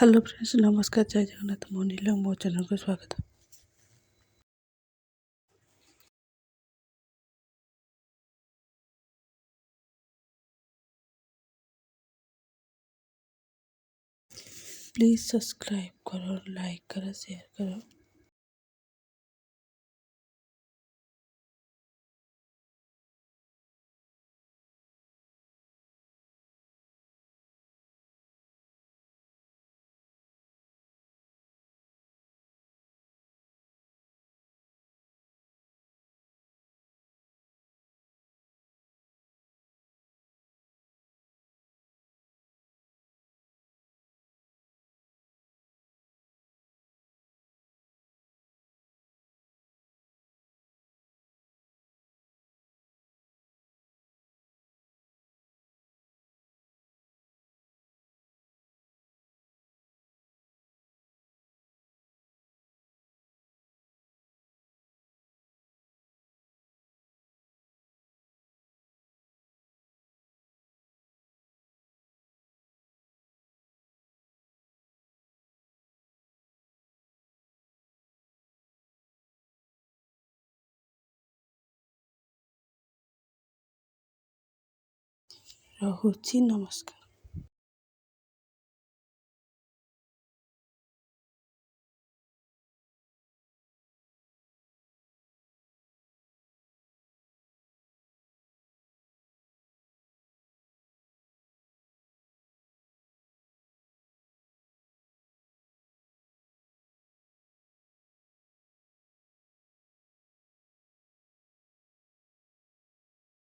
Hello friends, ନମସ୍କାର, ଜୟ ଜଗନ୍ନାଥ। ମୁଁ ନିଲମ, ମୋ ଚ୍ୟାନେଲକୁ ସ୍ୱାଗତ। प्लीज़ सब्सक्राइब करो, लाइक करो, शेयर करो। ରହୁଛି, ନମସ୍କାର।